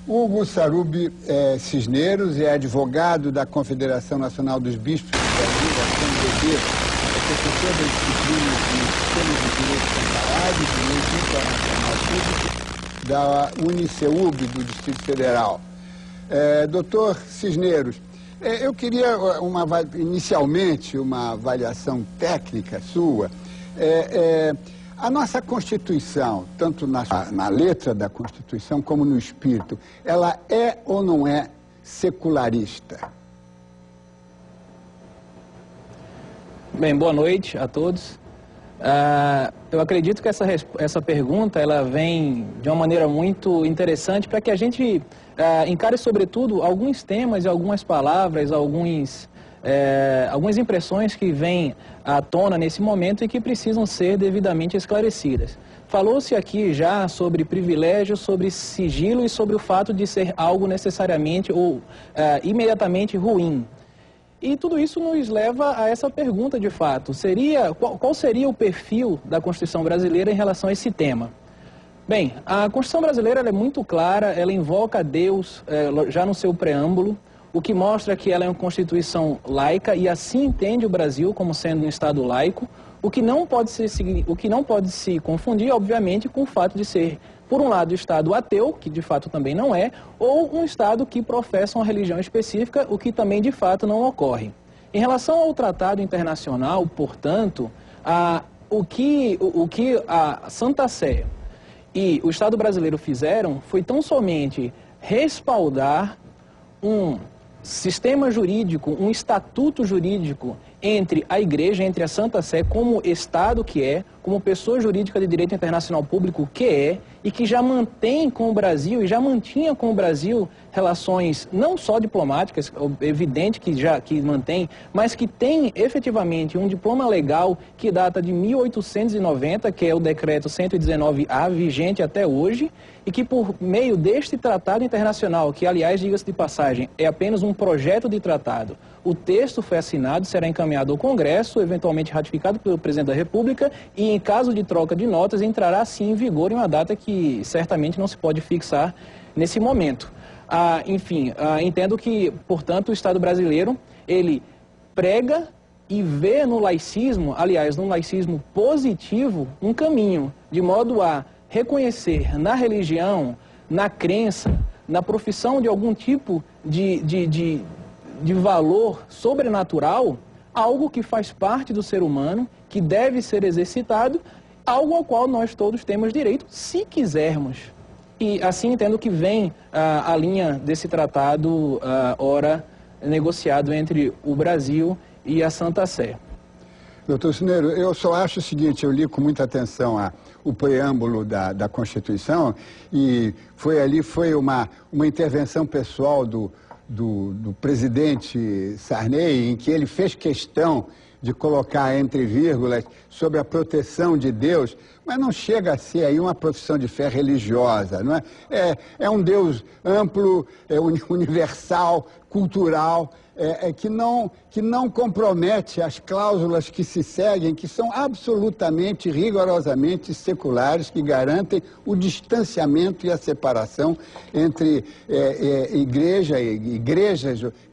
Hugo Sarubi Cisneros é advogado da Confederação Nacional dos Bispos do Brasil, da CNBB, é professor da disciplina de Sistema de Direito Comparado e Direito Internacional Público da UniCeub, do Distrito Federal. Doutor Cisneros, eu queria inicialmente uma avaliação técnica sua. A nossa Constituição, tanto na letra da Constituição como no espírito, ela é ou não é secularista? Bem, boa noite a todos. Eu acredito que essa pergunta ela vem de uma maneira muito interessante para que a gente encare, sobretudo, alguns temas e algumas palavras, algumas impressões que vêm à tona nesse momento e que precisam ser devidamente esclarecidas. Falou-se aqui já sobre privilégio, sobre sigilo e sobre o fato de ser algo necessariamente ou imediatamente ruim. E tudo isso nos leva a essa pergunta, de fato. Qual seria o perfil da Constituição brasileira em relação a esse tema? Bem, a Constituição brasileira ela é muito clara, ela invoca a Deus já no seu preâmbulo, o que mostra que ela é uma Constituição laica e assim entende o Brasil como sendo um Estado laico, o que não pode se confundir, obviamente, com o fato de ser, por um lado, o Estado ateu, que de fato também não é, ou um Estado que professa uma religião específica, o que também de fato não ocorre. Em relação ao tratado internacional, portanto, o que a Santa Sé e o Estado brasileiro fizeram foi tão somente respaldar um sistema jurídico, um estatuto jurídico entre a Igreja, entre a Santa Sé, como Estado que é, como pessoa jurídica de direito internacional público que é, e que já mantém com o Brasil, e já mantinha com o Brasil relações não só diplomáticas, evidente que mantém, mas que tem efetivamente um diploma legal que data de 1890, que é o decreto 119A, vigente até hoje, e que por meio deste tratado internacional, que aliás, diga-se de passagem, é apenas um projeto de tratado, o texto foi assinado, será encaminhado ao Congresso, eventualmente ratificado pelo Presidente da República, e em caso de troca de notas, entrará sim em vigor em uma data que certamente não se pode fixar nesse momento. Entendo que, portanto, o Estado brasileiro, ele prega e vê no laicismo, aliás, no laicismo positivo, um caminho, de modo a reconhecer na religião, na crença, na profissão de algum tipo de valor sobrenatural, algo que faz parte do ser humano, que deve ser exercitado, algo ao qual nós todos temos direito, se quisermos. E assim entendo que vem a linha desse tratado, ora negociado entre o Brasil e a Santa Sé. Doutor Cisneros, eu só acho o seguinte, eu li com muita atenção o preâmbulo da Constituição e foi uma intervenção pessoal do presidente Sarney, em que ele fez questão de colocar entre vírgulas sobre a proteção de Deus, mas não chega a ser aí uma profissão de fé religiosa, não é? É um Deus amplo, universal, cultural, que não compromete as cláusulas que se seguem, que são absolutamente, rigorosamente seculares, que garantem o distanciamento e a separação entre igrejas,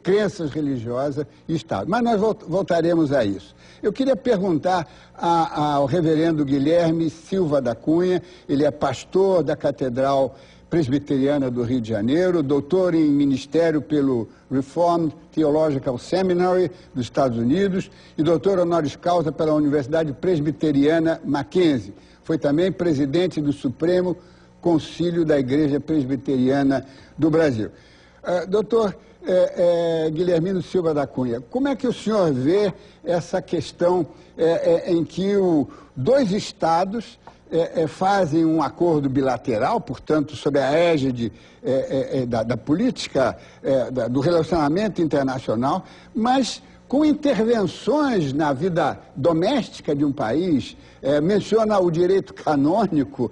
crenças religiosas e Estado. Mas nós voltaremos a isso. Eu queria perguntar ao reverendo Guilherme Silva da Cunha, ele é pastor da Catedral Presbiteriana do Rio de Janeiro, doutor em ministério pelo Reformed Theological Seminary dos Estados Unidos e doutor honoris causa pela Universidade Presbiteriana Mackenzie. Foi também presidente do Supremo Concílio da Igreja Presbiteriana do Brasil. Doutor Guilhermino Silva da Cunha, como é que o senhor vê essa questão em que dois estados fazem um acordo bilateral, portanto, sob a égide da política, do relacionamento internacional, mas com intervenções na vida doméstica de um país, menciona o direito canônico,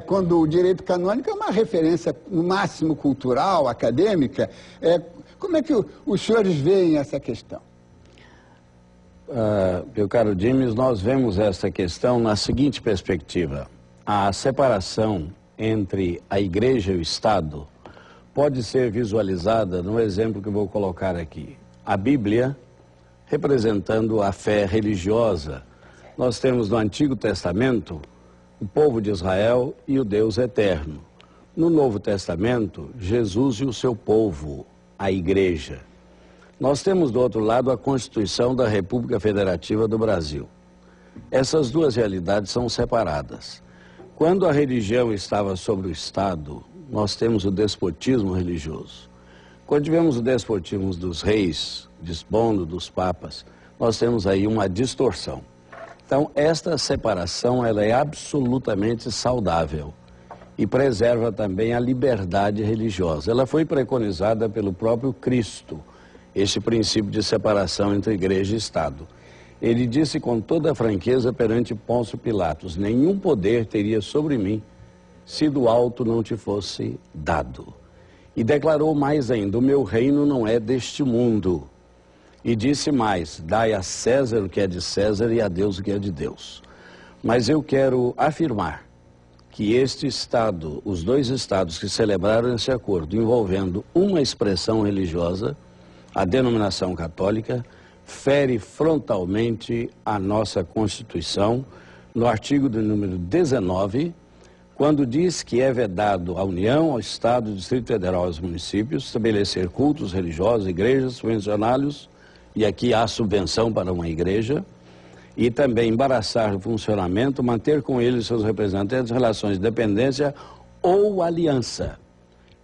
quando o direito canônico é uma referência, no máximo, cultural, acadêmica. Como é que os senhores veem essa questão? Meu caro James, nós vemos essa questão na seguinte perspectiva. A separação entre a Igreja e o Estado pode ser visualizada no exemplo que eu vou colocar aqui. A Bíblia, representando a fé religiosa. Nós temos no Antigo Testamento o povo de Israel e o Deus eterno. No Novo Testamento, Jesus e o seu povo, a Igreja. Nós temos do outro lado a Constituição da República Federativa do Brasil. Essas duas realidades são separadas. Quando a religião estava sobre o Estado, nós temos o despotismo religioso. Quando tivemos o despotismo dos reis, dispondo dos papas, nós temos aí uma distorção. Então, esta separação ela é absolutamente saudável e preserva também a liberdade religiosa. Ela foi preconizada pelo próprio Cristo, este princípio de separação entre igreja e Estado. Ele disse com toda a franqueza perante Pôncio Pilatos: nenhum poder teria sobre mim se do alto não te fosse dado. E declarou mais ainda: o meu reino não é deste mundo. E disse mais: dai a César o que é de César e a Deus o que é de Deus. Mas eu quero afirmar que este Estado, os dois Estados que celebraram esse acordo envolvendo uma expressão religiosa, a denominação católica, fere frontalmente a nossa Constituição, no artigo de número 19, quando diz que é vedado à União, ao Estado, ao Distrito Federal e aos municípios estabelecer cultos religiosos, igrejas, subvencioná-los, e aqui há subvenção para uma igreja, e também embaraçar o funcionamento, manter com eles seus representantes relações de dependência ou aliança.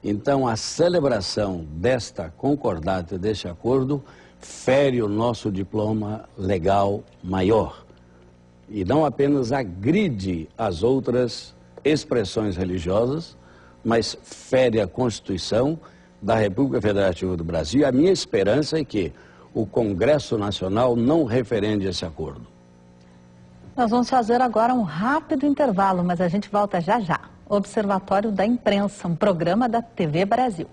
Então, a celebração desta concordata, deste acordo, fere o nosso diploma legal maior. E não apenas agride as outras expressões religiosas, mas fere a Constituição da República Federativa do Brasil. A minha esperança é que o Congresso Nacional não referende esse acordo. Nós vamos fazer agora um rápido intervalo, mas a gente volta já já. Observatório da Imprensa, um programa da TV Brasil.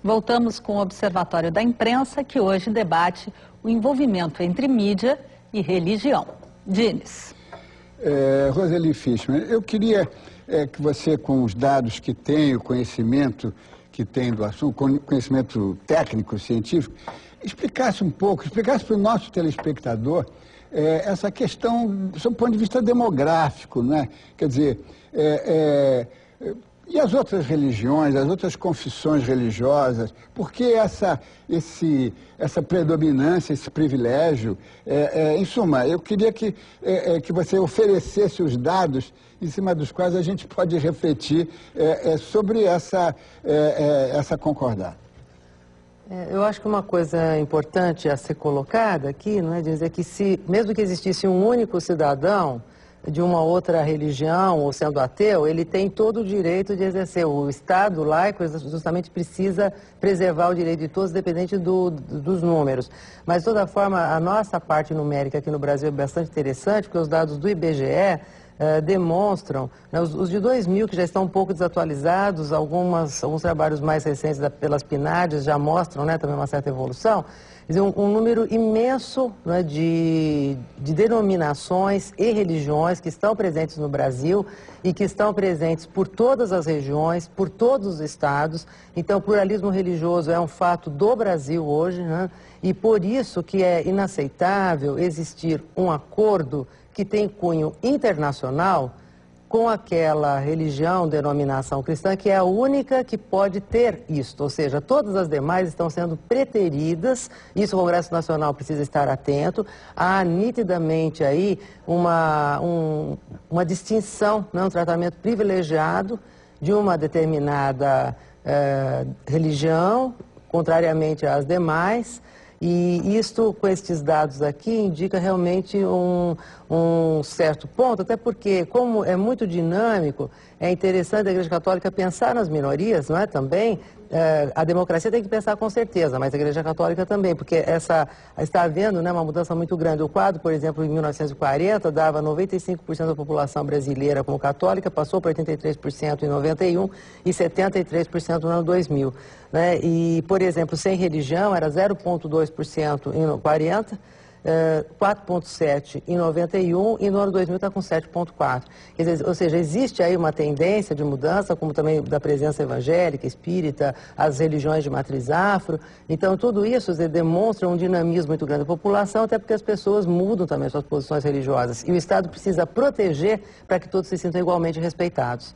Voltamos com o Observatório da Imprensa, que hoje debate o envolvimento entre mídia e religião. Dines. Roseli Fishman, eu queria que você, com os dados que tem, o conhecimento que tem do assunto, conhecimento técnico, científico, explicasse para o nosso telespectador essa questão do seu ponto de vista demográfico, não é? Quer dizer, e as outras religiões, as outras confissões religiosas, por que essa predominância, esse privilégio? Em suma, eu queria que você oferecesse os dados em cima dos quais a gente pode refletir sobre essa concordata. Eu acho que uma coisa importante a ser colocada aqui, não é dizer que mesmo que existisse um único cidadão de uma outra religião, ou sendo ateu, ele tem todo o direito de exercer. O Estado laico justamente precisa preservar o direito de todos, dependente dos números. Mas, de toda forma, a nossa parte numérica aqui no Brasil é bastante interessante, porque os dados do IBGE demonstram, né, os de 2000, que já estão um pouco desatualizados, alguns trabalhos mais recentes pelas PNADs já mostram, né, também uma certa evolução. Quer dizer, um número imenso, né, de denominações e religiões que estão presentes no Brasil e que estão presentes por todas as regiões, por todos os estados. Então, o pluralismo religioso é um fato do Brasil hoje, né, e por isso que é inaceitável existir um acordo que tem cunho internacional com aquela religião, denominação cristã, que é a única que pode ter isto, ou seja, todas as demais estão sendo preteridas, isso o Congresso Nacional precisa estar atento. Há nitidamente aí uma distinção, né, um tratamento privilegiado de uma determinada religião, contrariamente às demais. E isto, com estes dados aqui, indica realmente um certo ponto, até porque, como é muito dinâmico, é interessante a Igreja Católica pensar nas minorias, não é, também. A democracia tem que pensar com certeza, mas a Igreja Católica também, porque está havendo, né, uma mudança muito grande. O quadro, por exemplo, em 1940, dava 95% da população brasileira como católica, passou para 83% em 91 e 73% no ano 2000. Né? E, por exemplo, sem religião era 0,2% em 40, 4,7 em 91 e no ano 2000 está com 7,4. Ou seja, existe aí uma tendência de mudança, como também da presença evangélica, espírita, as religiões de matriz afro. Então, tudo isso demonstra um dinamismo muito grande da população, até porque as pessoas mudam também suas posições religiosas. E o Estado precisa proteger para que todos se sintam igualmente respeitados.